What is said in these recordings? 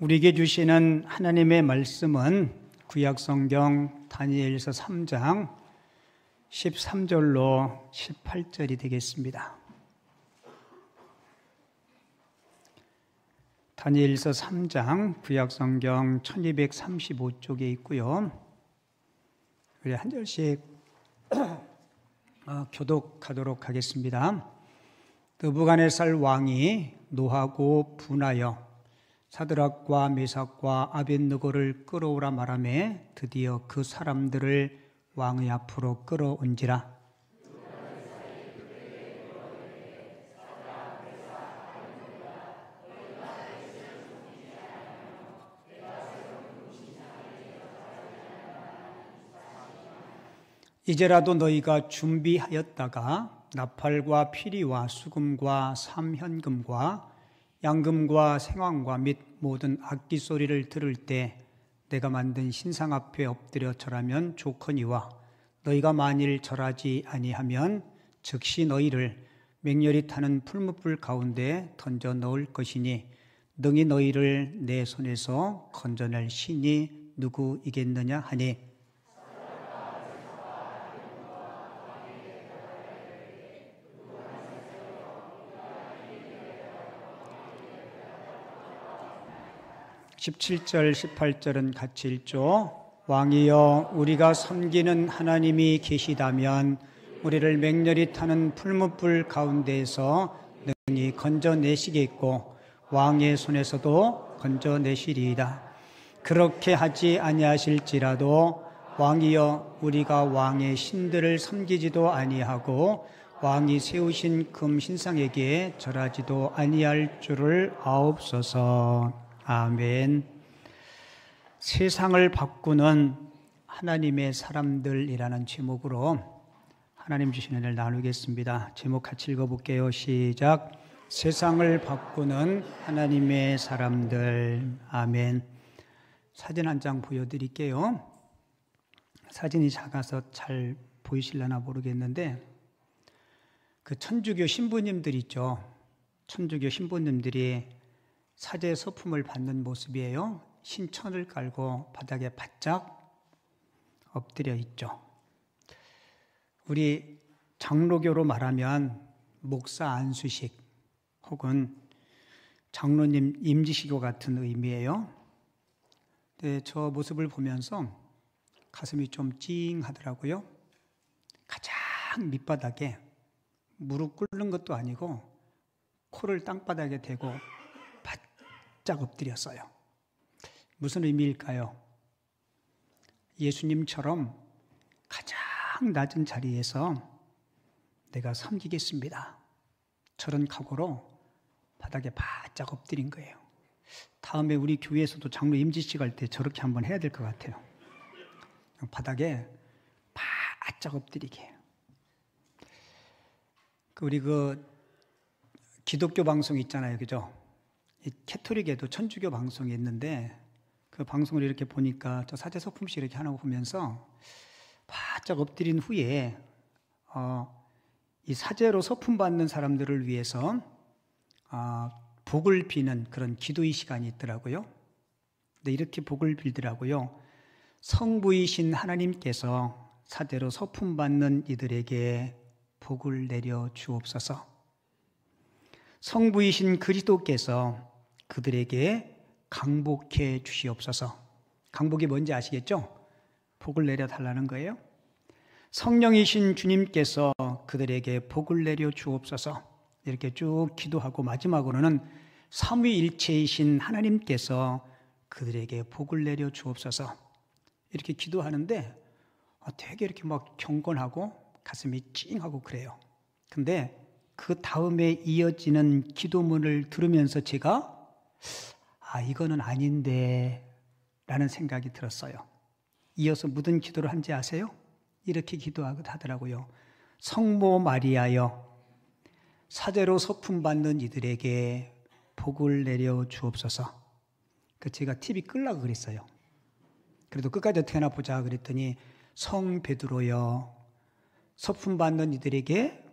우리에게 주시는 하나님의 말씀은 구약성경 다니엘서 3장 13절로 18절이 되겠습니다. 다니엘서 3장 구약성경 1235쪽에 있고요. 우리 한 절씩 교독하도록 하겠습니다. 느부갓네살 왕이 노하고 분하여 사드락과 메삭과 아벳느고를 끌어오라 말하매 드디어 그 사람들을 왕의 앞으로 끌어온지라. 이제라도 너희가 준비하였다가 나팔과 피리와 수금과 삼현금과 양금과 생황과 및 모든 악기 소리를 들을 때 내가 만든 신상 앞에 엎드려 절하면 좋거니와 너희가 만일 절하지 아니하면 즉시 너희를 맹렬히 타는 풀무불 가운데 던져 넣을 것이니 능히 너희를 내 손에서 건져낼 신이 누구이겠느냐 하니 17절, 18절은 같이 읽죠. 왕이여 우리가 섬기는 하나님이 계시다면 우리를 맹렬히 타는 풀무불 가운데에서 능히 건져내시겠고 왕의 손에서도 건져내시리이다. 그렇게 하지 아니하실지라도 왕이여 우리가 왕의 신들을 섬기지도 아니하고 왕이 세우신 금 신상에게 절하지도 아니할 줄을 아옵소서. 아멘. 세상을 바꾸는 하나님의 사람들이라는 제목으로 하나님 주신 은혜를 나누겠습니다. 제목 같이 읽어볼게요. 시작. 세상을 바꾸는 하나님의 사람들. 아멘. 사진 한 장 보여드릴게요. 사진이 작아서 잘 보이실려나 모르겠는데 그 천주교 신부님들 있죠. 천주교 신부님들이 사제 서품을 받는 모습이에요. 신천을 깔고 바닥에 바짝 엎드려 있죠. 우리 장로교로 말하면 목사 안수식 혹은 장로님 임지식과 같은 의미예요. 근데 저 모습을 보면서 가슴이 좀 찡하더라고요. 가장 밑바닥에 무릎 꿇는 것도 아니고 코를 땅바닥에 대고 바짝 엎드렸어요. 무슨 의미일까요? 예수님처럼 가장 낮은 자리에서 내가 섬기겠습니다. 저런 각오로 바닥에 바짝 엎드린 거예요. 다음에 우리 교회에서도 장로 임지식 할 때 저렇게 한번 해야 될 것 같아요. 바닥에 바짝 엎드리게. 우리 기독교 방송 있잖아요. 그죠? 이 캐토릭에도 천주교 방송이 있는데 그 방송을 이렇게 보니까 저 사제 서품식 이렇게 하나 보면서 바짝 엎드린 후에 이 사제로 서품 받는 사람들을 위해서 복을 비는 그런 기도의 시간이 있더라고요. 근데 이렇게 복을 빌더라고요. 성부이신 하나님께서 사제로 서품 받는 이들에게 복을 내려 주옵소서. 성부이신 그리스도께서 그들에게 강복해 주시옵소서. 강복이 뭔지 아시겠죠? 복을 내려 달라는 거예요. 성령이신 주님께서 그들에게 복을 내려 주옵소서. 이렇게 쭉 기도하고 마지막으로는 삼위일체이신 하나님께서 그들에게 복을 내려 주옵소서. 이렇게 기도하는데 되게 이렇게 막 경건하고 가슴이 찡하고 그래요. 근데 그 다음에 이어지는 기도문을 들으면서 제가 이거는 아닌데 라는 생각이 들었어요. 이어서 무슨 기도를 한지 아세요? 이렇게 기도하더라고요. 성모 마리아여 사제로 서품 받는 이들에게 복을 내려 주옵소서. 제가 TV 끌려고 그랬어요. 그래도 끝까지 어떻게 하나 보자 그랬더니 성 베드로여 서품 받는 이들에게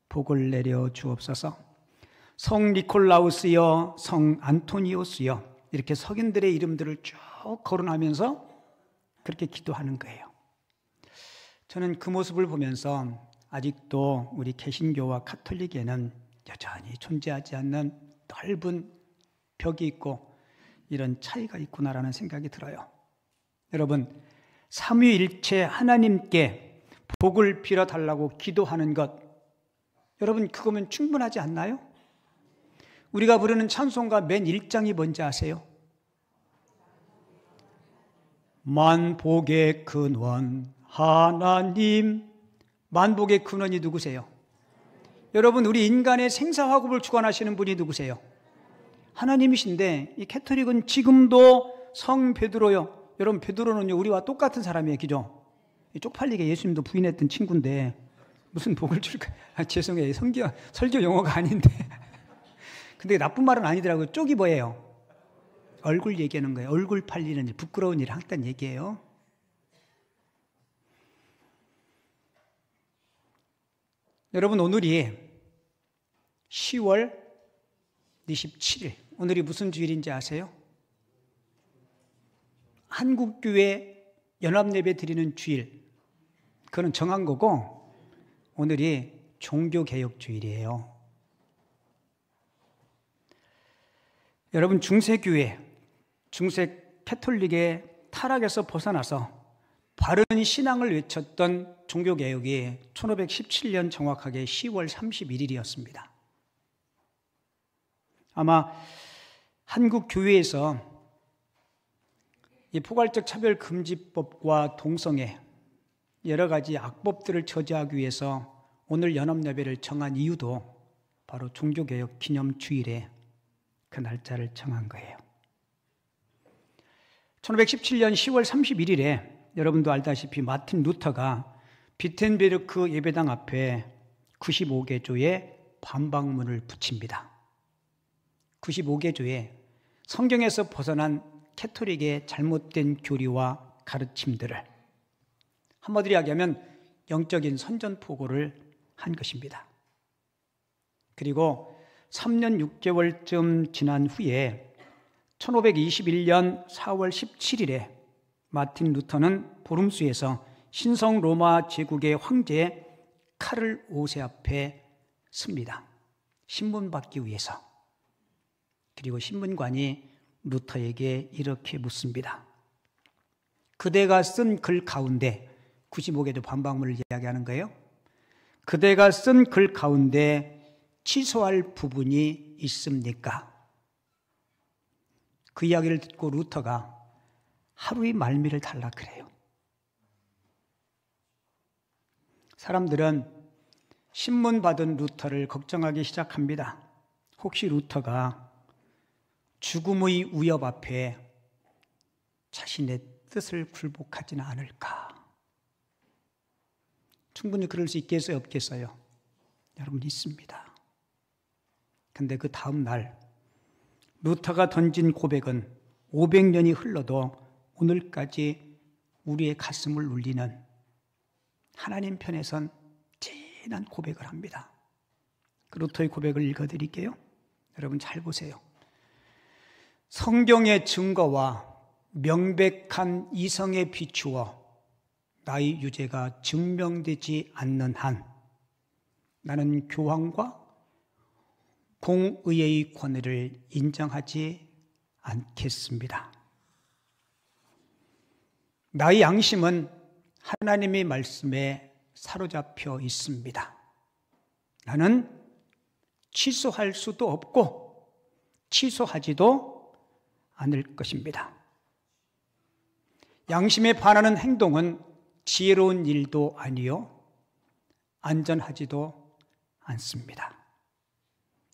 복을 내려 주옵소서. 성 니콜라우스여 성 안토니오스여 이렇게 석인들의 이름들을 쭉 거론하면서 그렇게 기도하는 거예요. 저는 그 모습을 보면서 아직도 우리 개신교와 카톨릭에는 여전히 존재하지 않는 넓은 벽이 있고 이런 차이가 있구나라는 생각이 들어요. 여러분, 삼위일체 하나님께 복을 빌어달라고 기도하는 것, 여러분 그거면 충분하지 않나요? 우리가 부르는 찬송가 맨 1장이 뭔지 아세요? 만복의 근원 하나님. 만복의 근원이 누구세요? 여러분, 우리 인간의 생사화급을 주관하시는 분이 누구세요? 하나님이신데, 이 캐톨릭은 지금도 성 베드로요. 여러분, 베드로는요 우리와 똑같은 사람이에요, 그죠? 쪽팔리게 예수님도 부인했던 친구인데 무슨 복을 줄까? 죄송해요, 설교 용어가 아닌데. 근데 나쁜 말은 아니더라고요. 쪽이 뭐예요? 얼굴 얘기하는 거예요. 얼굴 팔리는 일, 부끄러운 일을 항상 얘기해요. 여러분, 오늘이 10월 27일, 오늘이 무슨 주일인지 아세요? 한국교회 연합예배 드리는 주일, 그건 정한 거고, 오늘이 종교개혁주일이에요. 여러분, 중세교회, 중세 캐톨릭의 타락에서 벗어나서 바른 신앙을 외쳤던 종교개혁이 1517년 정확하게 10월 31일이었습니다. 아마 한국 교회에서 이 포괄적 차별금지법과 동성애 여러 가지 악법들을 저지하기 위해서 오늘 연합예배를 정한 이유도 바로 종교개혁 기념주일에 그 날짜를 정한 거예요. 1517년 10월 31일에 여러분도 알다시피 마틴 루터가 비텐베르크 예배당 앞에 95개조의 반박문을 붙입니다. 95개조에 성경에서 벗어난 캐톨릭의 잘못된 교리와 가르침들을 한마디로 이야기하면 영적인 선전포고를 한 것입니다. 그리고 3년 6개월쯤 지난 후에 1521년 4월 17일에 마틴 루터는 보름수에서 신성 로마 제국의 황제 카를 5세 앞에 섭니다. 신문 받기 위해서. 그리고 신문관이 루터에게 이렇게 묻습니다. 그대가 쓴 글 가운데, 95개조 반박문을 이야기하는 거예요. 그대가 쓴 글 가운데 취소할 부분이 있습니까? 그 이야기를 듣고 루터가 하루의 말미를 달라 그래요. 사람들은 신문 받은 루터를 걱정하기 시작합니다. 혹시 루터가 죽음의 위협 앞에 자신의 뜻을 굴복하지는 않을까? 충분히 그럴 수 있겠어요, 없겠어요? 여러분, 있습니다. 근데 그 다음 날 루터가 던진 고백은 500년이 흘러도 오늘까지 우리의 가슴을 울리는 하나님 편에 선 진한 고백을 합니다. 그 루터의 고백을 읽어드릴게요. 여러분 잘 보세요. 성경의 증거와 명백한 이성에 비추어 나의 유죄가 증명되지 않는 한 나는 교황과 공의의 권위를 인정하지 않겠습니다. 나의 양심은 하나님의 말씀에 사로잡혀 있습니다. 나는 취소할 수도 없고 취소하지도 않을 것입니다. 양심에 반하는 행동은 지혜로운 일도 아니요 안전하지도 않습니다.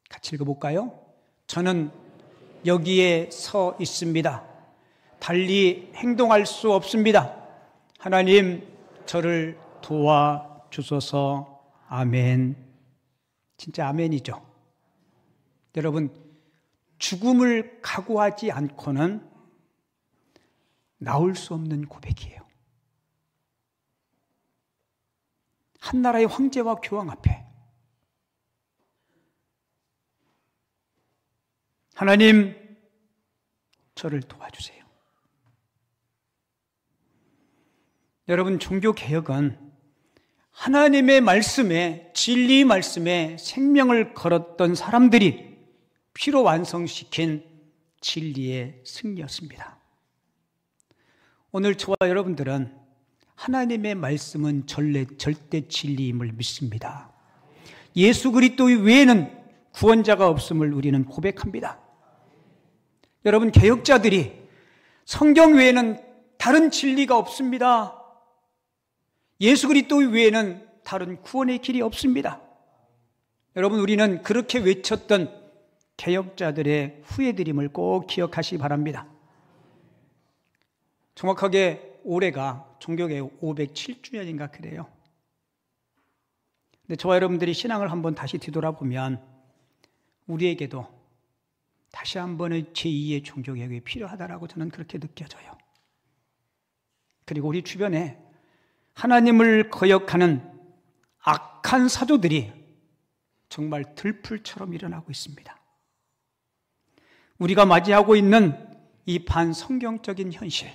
같이 읽어볼까요? 저는 여기에 서 있습니다. 달리 행동할 수 없습니다. 하나님, 저를 도와주소서. 아멘. 진짜 아멘이죠. 여러분, 죽음을 각오하지 않고는 나올 수 없는 고백이에요. 한 나라의 황제와 교황 앞에 하나님, 저를 도와주세요. 여러분, 종교개혁은 하나님의 말씀에, 진리 말씀에 생명을 걸었던 사람들이 피로 완성시킨 진리의 승리였습니다. 오늘 저와 여러분들은 하나님의 말씀은 절대 진리임을 믿습니다. 예수 그리스도 외에는 구원자가 없음을 우리는 고백합니다. 여러분, 개혁자들이 성경 외에는 다른 진리가 없습니다. 예수 그리스도 외에는 다른 구원의 길이 없습니다. 여러분, 우리는 그렇게 외쳤던 개혁자들의 후예드림을 꼭 기억하시기 바랍니다. 정확하게 올해가 종교개혁 507주년인가 그래요. 근데 저와 여러분들이 신앙을 한번 다시 뒤돌아보면 우리에게도 다시 한번의 제2의 종교개혁이 필요하다라고 저는 그렇게 느껴져요. 그리고 우리 주변에 하나님을 거역하는 악한 사조들이 정말 들풀처럼 일어나고 있습니다. 우리가 맞이하고 있는 이 반성경적인 현실,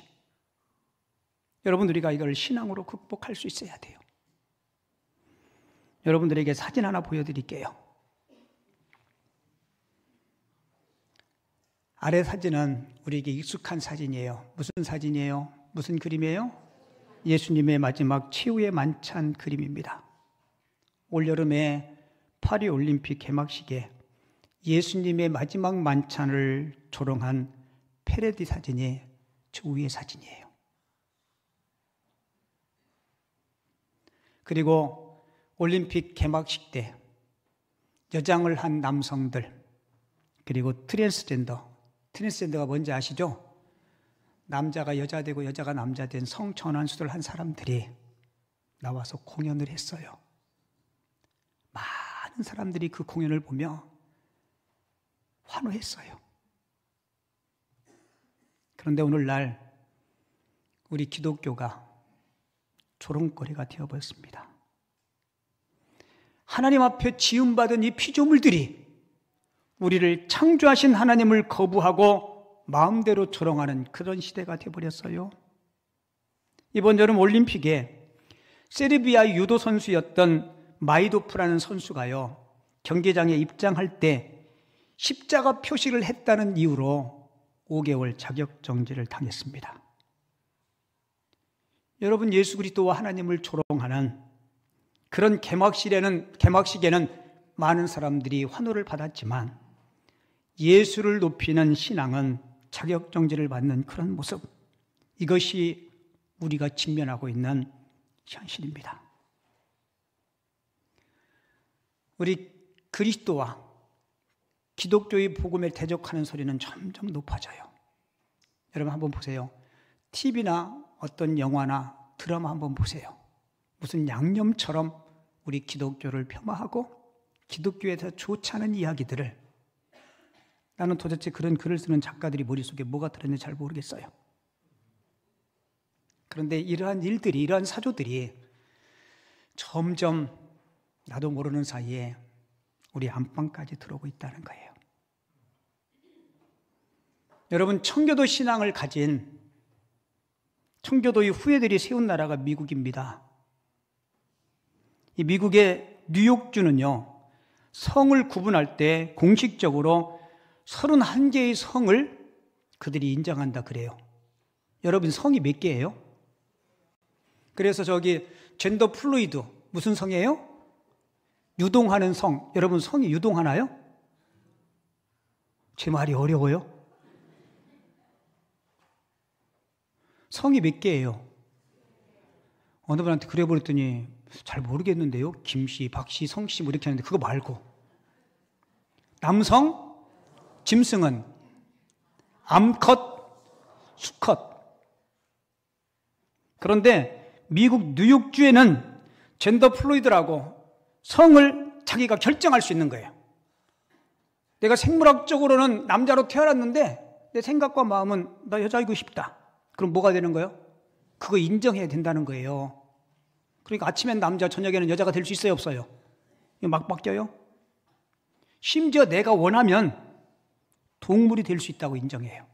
여러분, 우리가 이걸 신앙으로 극복할 수 있어야 돼요. 여러분들에게 사진 하나 보여드릴게요. 아래 사진은 우리에게 익숙한 사진이에요. 무슨 사진이에요? 무슨 그림이에요? 예수님의 마지막 최후의 만찬 그림입니다. 올여름에 파리 올림픽 개막식에 예수님의 마지막 만찬을 조롱한 패러디 사진이 저 위의 사진이에요. 그리고 올림픽 개막식 때 여장을 한 남성들, 그리고 트랜스젠더가 뭔지 아시죠? 남자가 여자 되고 여자가 남자 된 성전환수를 한 사람들이 나와서 공연을 했어요. 많은 사람들이 그 공연을 보며 환호했어요. 그런데 오늘날 우리 기독교가 조롱거리가 되어버렸습니다. 하나님 앞에 지음받은 이 피조물들이 우리를 창조하신 하나님을 거부하고 마음대로 조롱하는 그런 시대가 되어버렸어요. 이번 여름 올림픽에 세르비아 유도 선수였던 마이도프라는 선수가요, 경기장에 입장할 때 십자가 표시를 했다는 이유로 5개월 자격정지를 당했습니다. 여러분, 예수 그리스도와 하나님을 조롱하는 그런 개막식에는 많은 사람들이 환호를 받았지만 예수를 높이는 신앙은 자격정지를 받는 그런 모습, 이것이 우리가 직면하고 있는 현실입니다. 우리 그리스도와 기독교의 복음에 대적하는 소리는 점점 높아져요. 여러분 한번 보세요. TV나 어떤 영화나 드라마 한번 보세요. 무슨 양념처럼 우리 기독교를 폄하하고 기독교에서 좋지 않은 이야기들을, 나는 도대체 그런 글을 쓰는 작가들이 머릿속에 뭐가 들었는지 잘 모르겠어요. 그런데 이러한 일들이, 이러한 사조들이 점점 나도 모르는 사이에 우리 안방까지 들어오고 있다는 거예요. 여러분, 청교도 신앙을 가진 청교도의 후예들이 세운 나라가 미국입니다. 이 미국의 뉴욕주는요, 성을 구분할 때 공식적으로 31개의 성을 그들이 인정한다 그래요. 여러분, 성이 몇 개예요? 그래서 저기 젠더 플루이드 무슨 성이에요? 유동하는 성. 여러분, 성이 유동하나요? 제 말이 어려워요? 성이 몇 개예요? 어느 분한테 그래 버렸더니 잘 모르겠는데요. 김씨, 박씨, 성씨 뭐 이렇게 하는데 그거 말고 남성, 짐승은 암컷, 수컷. 그런데 미국 뉴욕주에는 젠더 플루이드라고 성을 자기가 결정할 수 있는 거예요. 내가 생물학적으로는 남자로 태어났는데 내 생각과 마음은 나 여자이고 싶다. 그럼 뭐가 되는 거예요? 그거 인정해야 된다는 거예요. 그러니까 아침엔 남자, 저녁에는 여자가 될 수 있어요, 없어요? 이거 막 바뀌어요? 심지어 내가 원하면 동물이 될 수 있다고 인정해요.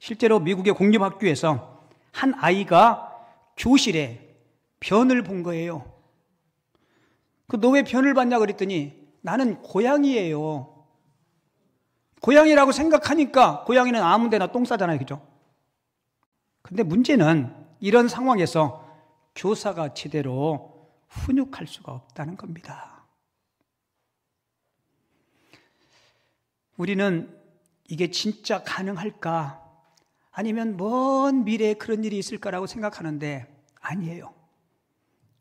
실제로 미국의 공립학교에서 한 아이가 교실에 변을 본 거예요. 너 왜 변을 봤냐 그랬더니 나는 고양이에요. 고양이라고 생각하니까 고양이는 아무 데나 똥 싸잖아요. 그죠? 근데 문제는 이런 상황에서 교사가 제대로 훈육할 수가 없다는 겁니다. 우리는 이게 진짜 가능할까? 아니면 먼 미래에 그런 일이 있을까라고 생각하는데 아니에요.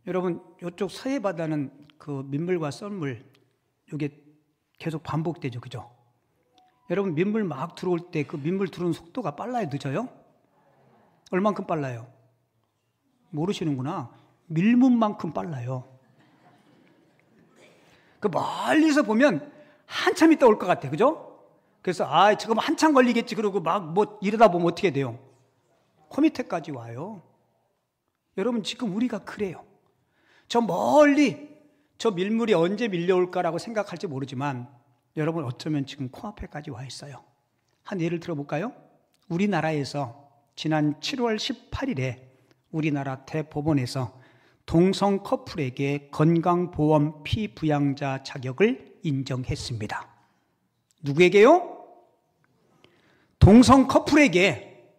여러분, 이쪽 서해 바다는 그 민물과 썰물, 이게 계속 반복되죠. 그죠? 여러분, 민물 막 들어올 때 그 민물 들어오는 속도가 빨라요? 늦어요? 얼만큼 빨라요? 모르시는구나. 밀문만큼 빨라요. 그 멀리서 보면 한참 있다 올 것 같아. 그죠? 그래서 저거 한참 걸리겠지 그러고 막 이러다 보면 어떻게 돼요? 코 밑에까지 와요. 여러분, 지금 우리가 그래요. 저 멀리 저 밀물이 언제 밀려올까라고 생각할지 모르지만 여러분, 어쩌면 지금 코앞에까지 와 있어요. 한 예를 들어볼까요? 우리나라에서 지난 7월 18일에 우리나라 대법원에서 동성 커플에게 건강보험 피부양자 자격을 인정했습니다. 누구에게요? 동성 커플에게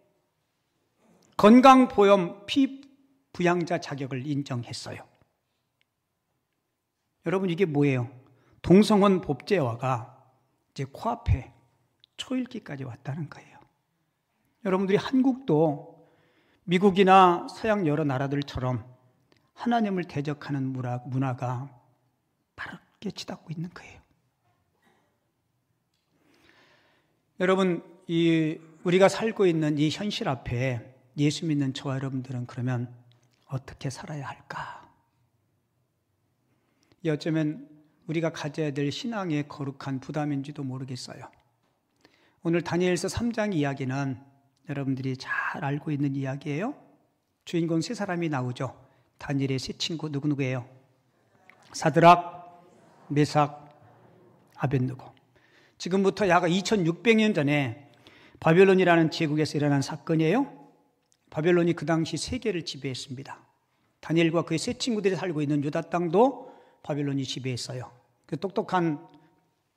건강보험 피부양자 자격을 인정했어요. 여러분, 이게 뭐예요? 동성혼 법제화가 이제 코앞에 초읽기까지 왔다는 거예요. 여러분들이 한국도 미국이나 서양 여러 나라들처럼 하나님을 대적하는 문화가 바르게 치닫고 있는 거예요. 여러분, 우리가 살고 있는 이 현실 앞에 예수 믿는 저와 여러분들은 그러면 어떻게 살아야 할까? 어쩌면 우리가 가져야 될 신앙의 거룩한 부담인지도 모르겠어요. 오늘 다니엘서 3장 이야기는 여러분들이 잘 알고 있는 이야기예요. 주인공 세 사람이 나오죠. 다니엘의 세 친구 누구예요? 사드락, 메삭, 아벳느고. 지금부터 약 2600년 전에 바벨론이라는 제국에서 일어난 사건이에요. 바벨론이 그 당시 세계를 지배했습니다. 다니엘과 그의 세 친구들이 살고 있는 유다 땅도 바벨론이 지배했어요. 그 똑똑한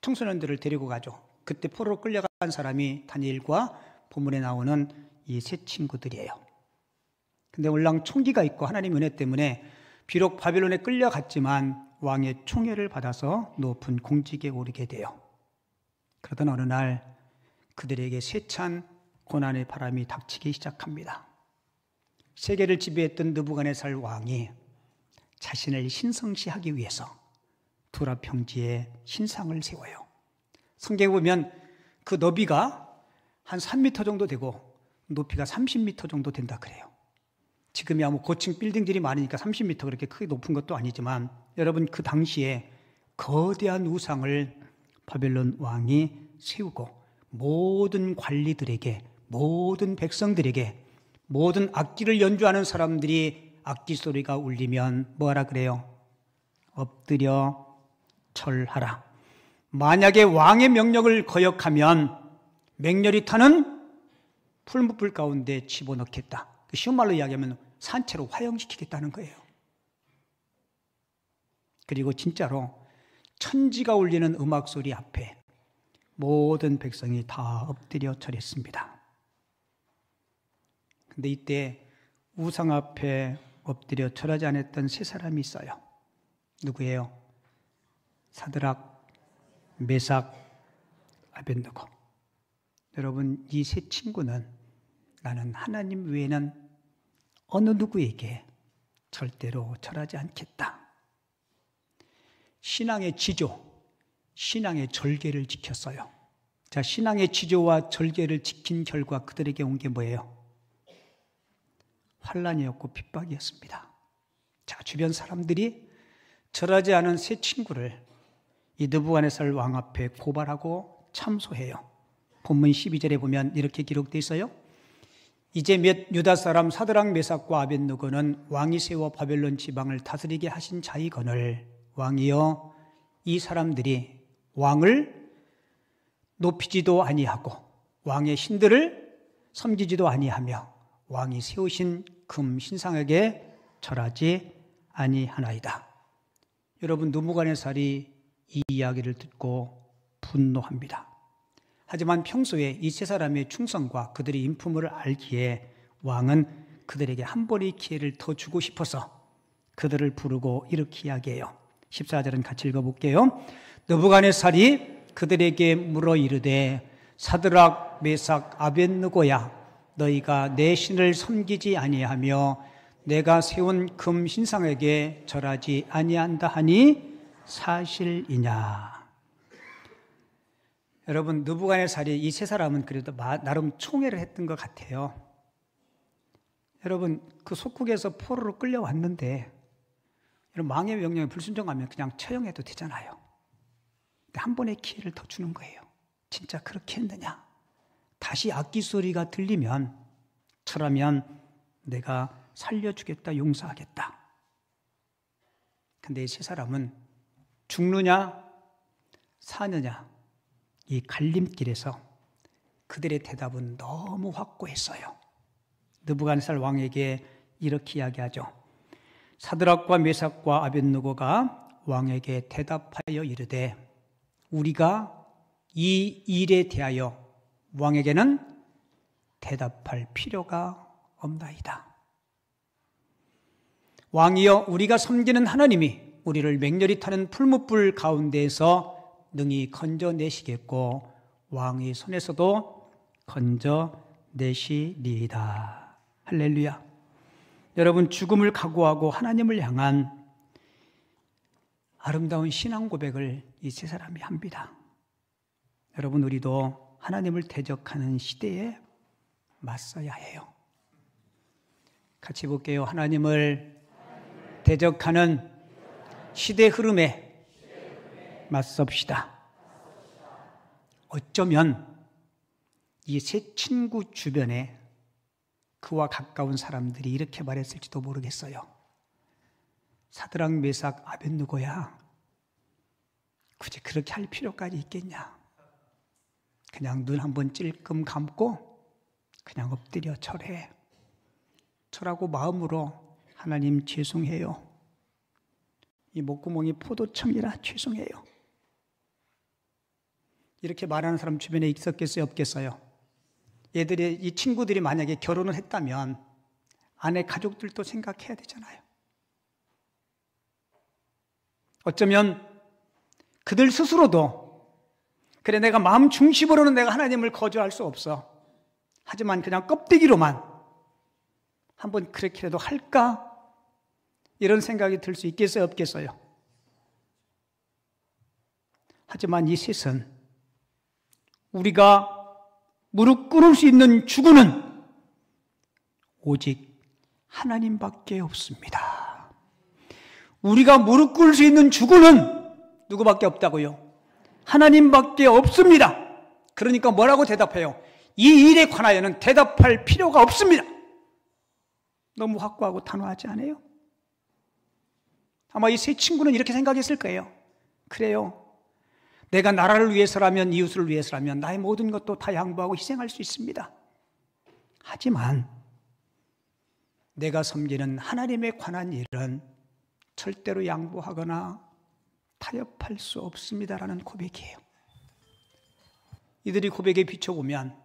청소년들을 데리고 가죠. 그때 포로로 끌려간 사람이 다니엘과 본문에 나오는 이 세 친구들이에요. 근데 올랑 총기가 있고 하나님 은혜 때문에 비록 바벨론에 끌려갔지만 왕의 총애를 받아서 높은 공직에 오르게 돼요. 그러던 어느 날 그들에게 세찬 고난의 바람이 닥치기 시작합니다. 세계를 지배했던 느부갓네살 왕이 자신을 신성시하기 위해서 두라 평지에 신상을 세워요. 성경에 보면 그 너비가 한 3m 정도 되고 높이가 30m 정도 된다 그래요. 지금이야 고층 빌딩들이 많으니까 30m 그렇게 크게 높은 것도 아니지만 여러분, 그 당시에 거대한 우상을 바벨론 왕이 세우고 모든 관리들에게, 모든 백성들에게, 모든 악기를 연주하는 사람들이 악기 소리가 울리면 뭐하라 그래요? 엎드려 절하라. 만약에 왕의 명령을 거역하면 맹렬히 타는 풀무불 가운데 집어넣겠다. 쉬운 말로 이야기하면 산채로 화형시키겠다는 거예요. 그리고 진짜로 천지가 울리는 음악 소리 앞에 모든 백성이 다 엎드려 절했습니다. 근데 이때 우상 앞에 엎드려 절하지 않았던 세 사람이 있어요. 누구예요? 사드락, 메삭, 아벳느고. 여러분, 이 세 친구는 나는 하나님 외에는 어느 누구에게 절대로 절하지 않겠다. 신앙의 지조, 신앙의 절개를 지켰어요. 자, 신앙의 지조와 절개를 지킨 결과 그들에게 온 게 뭐예요? 환난이었고 핍박이었습니다. 자, 주변 사람들이 절하지 않은 세 친구를 이 느부갓네살 왕 앞에 고발하고 참소해요. 본문 12절에 보면 이렇게 기록되어 있어요. 이제 몇 유다 사람 사드락 메삭과 아벳느고는 왕이 세워 바벨론 지방을 다스리게 하신 자이거늘 왕이여, 이 사람들이 왕을 높이지도 아니하고 왕의 신들을 섬기지도 아니하며 왕이 세우신 금 신상에게 절하지 아니하나이다. 여러분, 느부갓네살이 이 이야기를 듣고 분노합니다. 하지만 평소에 이 세 사람의 충성과 그들의 인품을 알기에 왕은 그들에게 한 번의 기회를 더 주고 싶어서 그들을 부르고 이렇게 이야기해요. 14절은 같이 읽어볼게요. 느부갓네살이 그들에게 물어 이르되 사드락, 메삭, 아벳느고야, 너희가 내 신을 섬기지 아니하며 내가 세운 금 신상에게 절하지 아니한다 하니 사실이냐. 여러분, 느부갓네살이 이 세 사람은 그래도 나름 총애를 했던 것 같아요. 여러분, 그 속국에서 포로로 끌려왔는데 이런 왕의 명령에 불순종하면 그냥 처형해도 되잖아요. 근데 한 번의 기회를 더 주는 거예요. 진짜 그렇게 했느냐? 다시 악기 소리가 들리면 저라면 내가 살려주겠다, 용서하겠다. 근데 이 세 사람은 죽느냐 사느냐 이 갈림길에서 그들의 대답은 너무 확고했어요. 느부갓네살 왕에게 이렇게 이야기하죠. 사드락과 메삭과 아벳느고가 왕에게 대답하여 이르되 우리가 이 일에 대하여 왕에게는 대답할 필요가 없나이다. 왕이여, 우리가 섬기는 하나님이 우리를 맹렬히 타는 풀무불 가운데에서 능히 건져내시겠고 왕의 손에서도 건져내시리이다. 할렐루야. 여러분, 죽음을 각오하고 하나님을 향한 아름다운 신앙 고백을 이 세 사람이 합니다. 여러분, 우리도 하나님을 대적하는 시대에 맞서야 해요. 같이 볼게요. 하나님을 대적하는 시대 흐름에 맞섭시다. 어쩌면 이 세 친구 주변에 그와 가까운 사람들이 이렇게 말했을지도 모르겠어요. 사드락, 메삭, 아벳느고야, 굳이 그렇게 할 필요까지 있겠냐? 그냥 눈 한번 찔끔 감고 그냥 엎드려 절해. 절하고 마음으로 하나님 죄송해요. 이 목구멍이 포도청이라 죄송해요. 이렇게 말하는 사람 주변에 있었겠어요, 없겠어요? 이 친구들이 만약에 결혼을 했다면 아내 가족들도 생각해야 되잖아요. 어쩌면 그들 스스로도 그래, 내가 마음 중심으로는 내가 하나님을 거절할 수 없어. 하지만 그냥 껍데기로만 한번 그렇게라도 할까? 이런 생각이 들 수 있겠어요, 없겠어요? 하지만 이 셋은 우리가 무릎 꿇을 수 있는 주구는 오직 하나님밖에 없습니다. 우리가 무릎 꿇을 수 있는 주구는 누구밖에 없다고요? 하나님밖에 없습니다. 그러니까 뭐라고 대답해요? 이 일에 관하여는 대답할 필요가 없습니다. 너무 확고하고 단호하지 않아요? 아마 이 세 친구는 이렇게 생각했을 거예요. 그래요. 내가 나라를 위해서라면, 이웃을 위해서라면 나의 모든 것도 다 양보하고 희생할 수 있습니다. 하지만 내가 섬기는 하나님에 관한 일은 절대로 양보하거나 타협할 수 없습니다라는 고백이에요. 이들이 고백에 비춰보면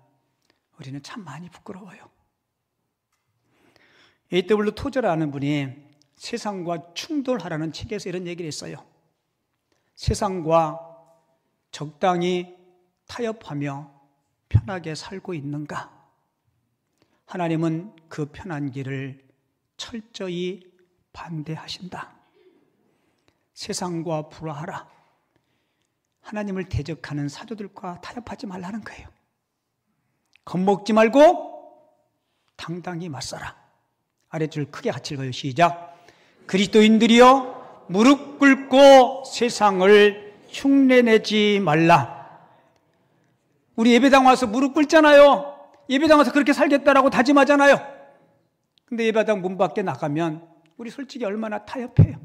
우리는 참 많이 부끄러워요. A.W. 토저라는 분이 세상과 충돌하라는 책에서 이런 얘기를 했어요. 세상과 적당히 타협하며 편하게 살고 있는가? 하나님은 그 편한 길을 철저히 반대하신다. 세상과 불화하라. 하나님을 대적하는 사도들과 타협하지 말라는 거예요. 겁먹지 말고 당당히 맞서라. 아랫줄 크게 같이 읽어요. 시작. 그리스도인들이여 무릎 꿇고 세상을 흉내내지 말라. 우리 예배당 와서 무릎 꿇잖아요. 예배당 와서 그렇게 살겠다라고 다짐하잖아요. 근데 예배당 문 밖에 나가면 우리 솔직히 얼마나 타협해요.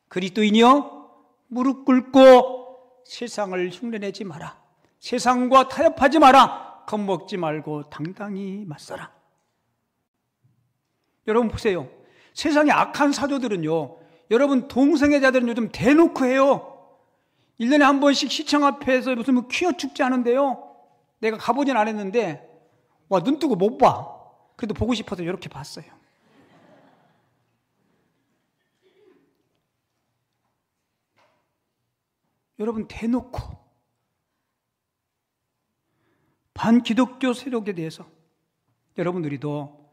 그리스도인이여 무릎 꿇고 세상을 흉내내지 마라. 세상과 타협하지 마라. 겁먹지 말고 당당히 맞서라. 여러분 보세요. 세상에 악한 사도들은요, 여러분 동성애자들은 요즘 대놓고 해요. 1년에 한 번씩 시청 앞에서 무슨 뭐 퀴어 축제 하는데요, 내가 가보진 않았는데 와, 눈 뜨고 못 봐. 그래도 보고 싶어서 이렇게 봤어요. 여러분 대놓고 반기독교 세력에 대해서 여러분 우리도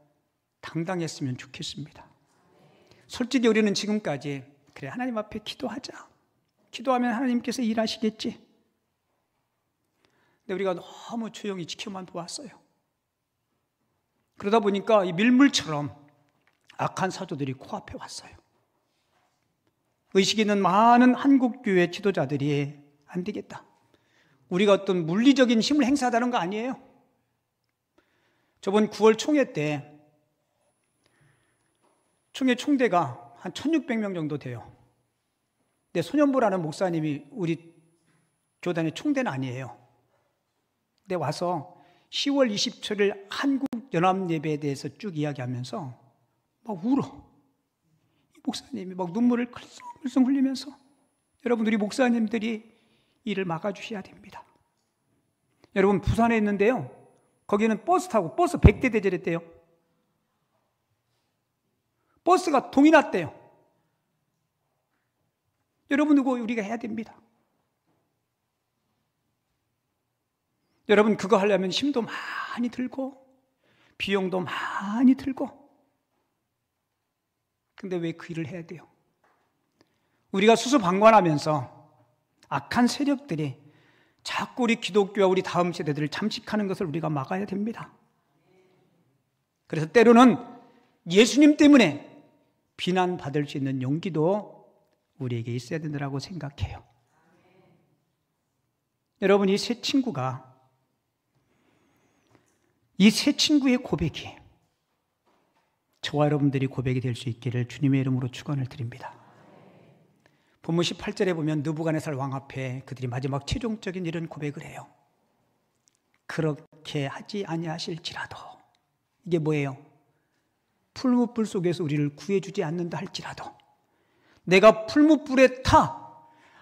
당당했으면 좋겠습니다. 솔직히 우리는 지금까지 그래, 하나님 앞에 기도하자, 기도하면 하나님께서 일하시겠지. 근데 우리가 너무 조용히 지켜만 보았어요. 그러다 보니까 이 밀물처럼 악한 사도들이 코앞에 왔어요. 의식 있는 많은 한국교회 지도자들이 안 되겠다, 우리가 어떤 물리적인 힘을 행사하다는 거 아니에요. 저번 9월 총회 때 총회 총대가 한 1600명 정도 돼요. 근데 손현보라는 목사님이 우리 교단의 총대는 아니에요. 근데 와서 10월 27일 한국연합예배에 대해서 쭉 이야기하면서 막 울어. 목사님이 막 눈물을 글썽글썽 흘리면서, 여러분 우리 목사님들이 이를 막아주셔야 됩니다. 여러분 부산에 있는데요, 거기는 버스 타고 버스 100대 대절했대요. 버스가 동이 났대요. 여러분 이거 우리가 해야 됩니다. 여러분 그거 하려면 힘도 많이 들고 비용도 많이 들고, 근데 왜 그 일을 해야 돼요? 우리가 수수방관하면서 악한 세력들이 자꾸 우리 기독교와 우리 다음 세대들을 잠식하는 것을 우리가 막아야 됩니다. 그래서 때로는 예수님 때문에 비난받을 수 있는 용기도 우리에게 있어야 된다고 생각해요. 여러분 이 세 친구의 고백이 저와 여러분들이 고백이 될 수 있기를 주님의 이름으로 축원을 드립니다. 본문 18절에 보면 느부갓네살 왕 앞에 그들이 마지막 최종적인 이런 고백을 해요. 그렇게 하지 아니하실지라도, 이게 뭐예요? 풀무불 속에서 우리를 구해주지 않는다 할지라도, 내가 풀무불에 타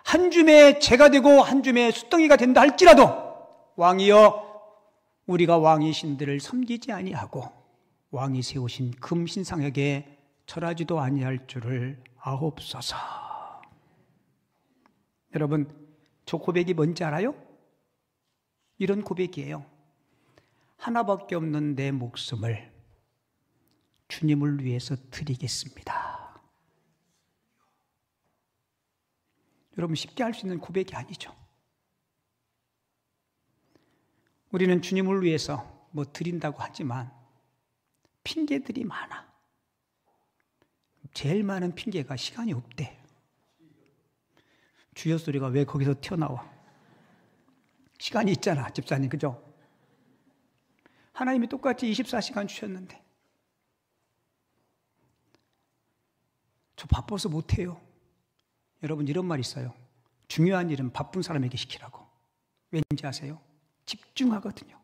한 줌의 재가 되고 한 줌의 숫덩이가 된다 할지라도, 왕이여 우리가 왕의 신들을 섬기지 아니하고 왕이 세우신 금신상에게 절하지도 아니할 줄을 아옵소서. 여러분 저 고백이 뭔지 알아요? 이런 고백이에요. 하나밖에 없는 내 목숨을 주님을 위해서 드리겠습니다. 여러분 쉽게 할 수 있는 고백이 아니죠. 우리는 주님을 위해서 뭐 드린다고 하지만 핑계들이 많아. 제일 많은 핑계가 시간이 없대. 주여 소리가 왜 거기서 튀어나와? 시간이 있잖아, 집사님, 그죠? 하나님이 똑같이 24시간 주셨는데 저 바빠서 못해요. 여러분 이런 말 있어요. 중요한 일은 바쁜 사람에게 시키라고. 왠지 아세요? 집중하거든요.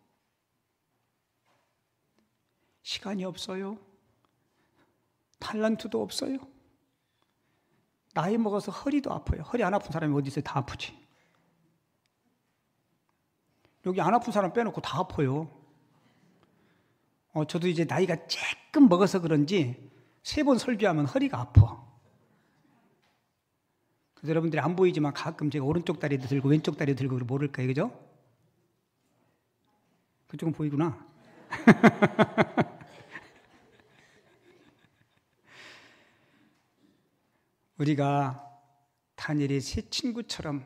시간이 없어요. 탤런트도 없어요. 나이 먹어서 허리도 아파요. 허리 안 아픈 사람이 어디 있어요? 다 아프지. 여기 안 아픈 사람 빼놓고 다 아파요. 저도 이제 나이가 조금 먹어서 그런지 3번 설교하면 허리가 아파. 그래서 여러분들이 안 보이지만 가끔 제가 오른쪽 다리도 들고 왼쪽 다리도 들고 모를까요? 그죠? 그쪽은 보이구나. 우리가 다니엘의 세 친구처럼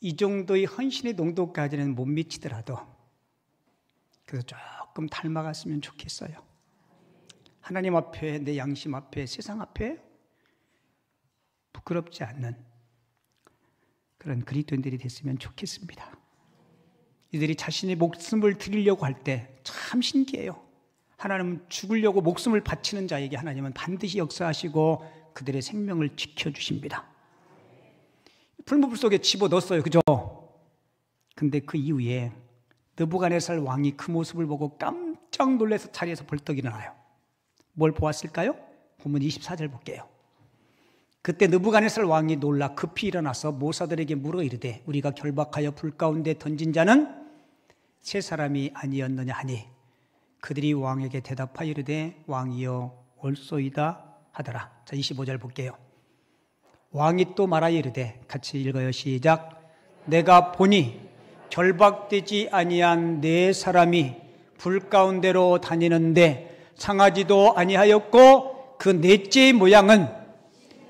이 정도의 헌신의 농도까지는 못 미치더라도 그래서 조금 닮아갔으면 좋겠어요. 하나님 앞에, 내 양심 앞에, 세상 앞에 부끄럽지 않는 그런 그리스도인들이 됐으면 좋겠습니다. 이들이 자신의 목숨을 드리려고 할 때 참 신기해요. 하나님은 죽으려고 목숨을 바치는 자에게 하나님은 반드시 역사하시고 그들의 생명을 지켜주십니다. 풀무불 속에 집어넣었어요. 그죠? 근데 그 이후에 느부갓네살 왕이 그 모습을 보고 깜짝 놀라서 자리에서 벌떡 일어나요. 뭘 보았을까요? 본문 24절 볼게요. 그때 느부갓네살 왕이 놀라 급히 일어나서 모사들에게 물어 이르되 우리가 결박하여 불 가운데 던진 자는 세 사람이 아니었느냐 하니 그들이 왕에게 대답하여 이르되 왕이여 옳소이다 하더라. 자, 25절 볼게요. 왕이 또 말하여 이르되, 같이 읽어요. 시작. 내가 보니 결박되지 아니한 네 사람이 불 가운데로 다니는데 상하지도 아니하였고 그 넷째의 모양은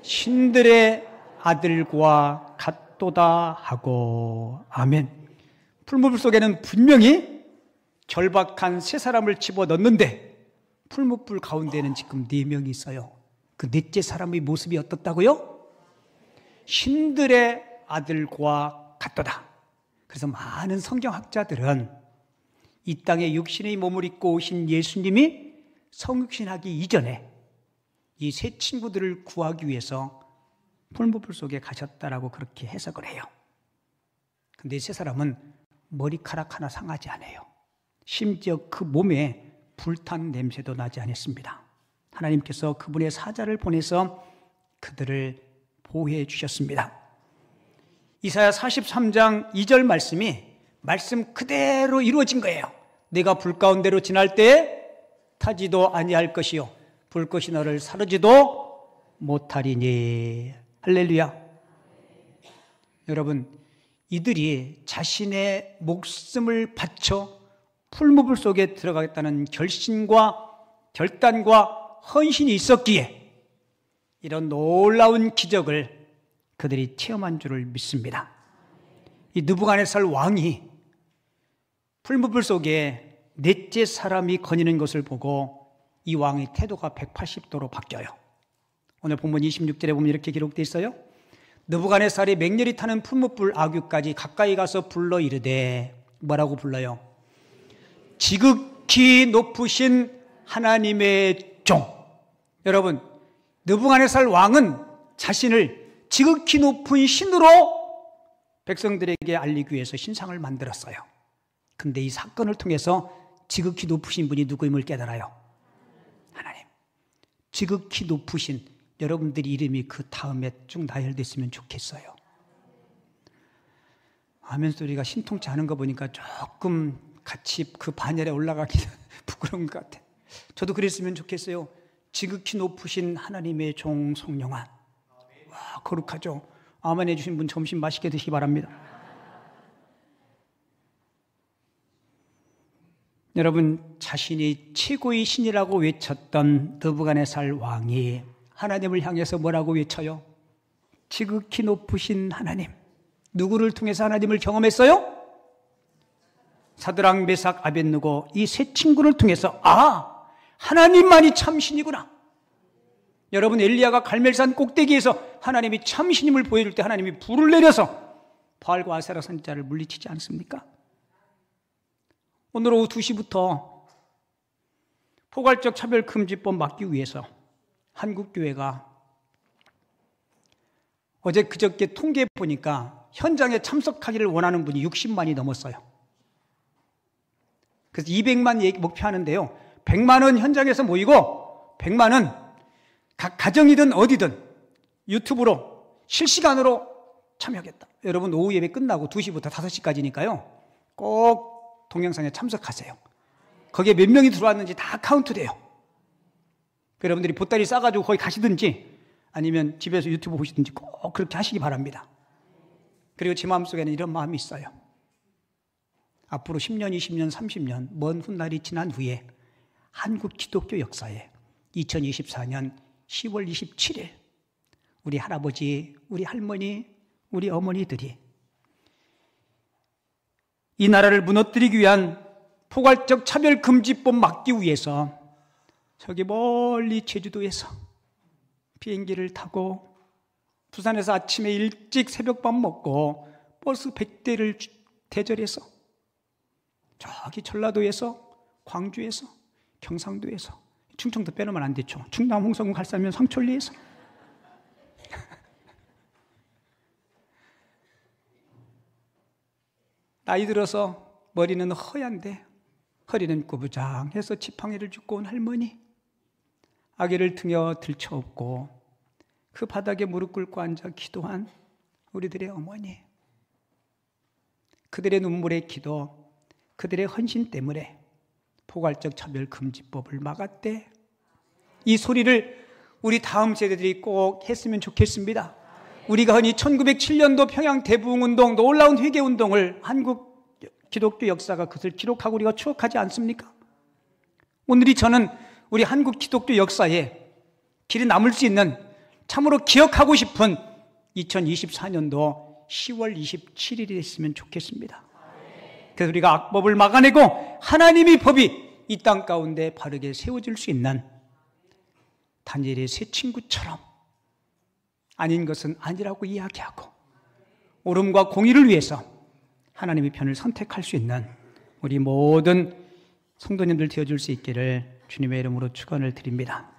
신들의 아들과 같도다 하고. 아멘. 풀무불 속에는 분명히 결박한 세 사람을 집어넣는데 풀무불 가운데는 지금 4명이 있어요. 그 넷째 사람의 모습이 어떻다고요? 신들의 아들과 같도다. 그래서 많은 성경학자들은 이 땅에 육신의 몸을 입고 오신 예수님이 성육신하기 이전에 이 세 친구들을 구하기 위해서 풀무불 속에 가셨다라고 그렇게 해석을 해요. 근데 이 세 사람은 머리카락 하나 상하지 않아요. 심지어 그 몸에 불탄 냄새도 나지 않았습니다. 하나님께서 그분의 사자를 보내서 그들을 보호해 주셨습니다. 이사야 43장 2절 말씀이 말씀 그대로 이루어진 거예요. 내가 불 가운데로 지날 때에 타지도 아니할 것이요 불꽃이 너를 사르지도 못하리니. 할렐루야. 여러분, 이들이 자신의 목숨을 바쳐 풀무불 속에 들어가겠다는 결심과 결단과 헌신이 있었기에 이런 놀라운 기적을 그들이 체험한 줄을 믿습니다. 이 느부갓네살 왕이 풀무불 속에 넷째 사람이 거니는 것을 보고 이 왕의 태도가 180도로 바뀌어요. 오늘 본문 26절에 보면 이렇게 기록되어 있어요. 느부갓네살이 맹렬히 타는 풀무불 아귀까지 가까이 가서 불러 이르되, 뭐라고 불러요? 지극히 높으신 하나님의 종. 여러분, 느부갓네살 왕은 자신을 지극히 높은 신으로 백성들에게 알리기 위해서 신상을 만들었어요. 근데 이 사건을 통해서 지극히 높으신 분이 누구임을 깨달아요. 하나님. 지극히 높으신, 여러분들이 이름이 그 다음에 쭉 나열됐으면 좋겠어요. 아멘 소리가 신통치 않은 거 보니까 조금 같이 그 반열에 올라가기는 부끄러운 것 같아. 저도 그랬으면 좋겠어요. 지극히 높으신 하나님의 종 성령아. 와, 거룩하죠. 아멘 해주신 분 점심 맛있게 드시기 바랍니다. 여러분, 자신이 최고의 신이라고 외쳤던 느부갓네살 왕이 하나님을 향해서 뭐라고 외쳐요? 지극히 높으신 하나님. 누구를 통해서 하나님을 경험했어요? 사드락, 메삭, 아벳느고 이 세 친구를 통해서 하나님만이 참신이구나. 여러분, 엘리야가 갈멜산 꼭대기에서 하나님이 참신임을 보여줄 때 하나님이 불을 내려서 바알과 아세라 선지자를 물리치지 않습니까? 오늘 오후 2시부터 포괄적 차별금지법 막기 위해서 한국교회가 어제 그저께 통계해 보니까 현장에 참석하기를 원하는 분이 60만이 넘었어요. 그래서 200만 목표하는데요. 100만은 현장에서 모이고 100만은 각 가정이든 어디든 유튜브로 실시간으로 참여하겠다. 여러분, 오후 예배 끝나고 2시부터 5시까지니까요. 꼭 동영상에 참석하세요. 거기에 몇 명이 들어왔는지 다 카운트돼요. 여러분들이 보따리 싸가지고 거기 가시든지 아니면 집에서 유튜브 보시든지 꼭 그렇게 하시기 바랍니다. 그리고 제 마음속에는 이런 마음이 있어요. 앞으로 10년, 20년, 30년 먼 훗날이 지난 후에 한국 기독교 역사에 2024년 10월 27일 우리 할아버지, 우리 할머니, 우리 어머니들이 이 나라를 무너뜨리기 위한 포괄적 차별금지법 막기 위해서 저기 멀리 제주도에서 비행기를 타고 부산에서 아침에 일찍 새벽밥 먹고 버스 100대를 대절해서 저기 전라도에서, 광주에서, 경상도에서, 충청도 빼놓으면 안 되죠. 충남 홍성군 갈 사람이면 상천리에서 나이 들어서 머리는 허얀데 허리는 꾸부장해서 지팡이를 줍고 온 할머니, 아기를 등에 들쳐업고 그 바닥에 무릎 꿇고 앉아 기도한 우리들의 어머니, 그들의 눈물의 기도, 그들의 헌신 때문에 포괄적 차별금지법을 막았대. 이 소리를 우리 다음 세대들이 꼭 했으면 좋겠습니다. 우리가 흔히 1907년도 평양 대부흥운동, 놀라운 회개운동을 한국 기독교 역사가 그것을 기록하고 우리가 추억하지 않습니까? 오늘이 저는 우리 한국 기독교 역사에 길이 남을 수 있는, 참으로 기억하고 싶은 2024년도 10월 27일이 됐으면 좋겠습니다. 그래서 우리가 악법을 막아내고 하나님의 법이 이 땅 가운데 바르게 세워질 수 있는 다니엘의 세 친구처럼 아닌 것은 아니라고 이야기하고 옳음과 공의를 위해서 하나님의 편을 선택할 수 있는 우리 모든 성도님들 되어줄 수 있기를 주님의 이름으로 축원을 드립니다.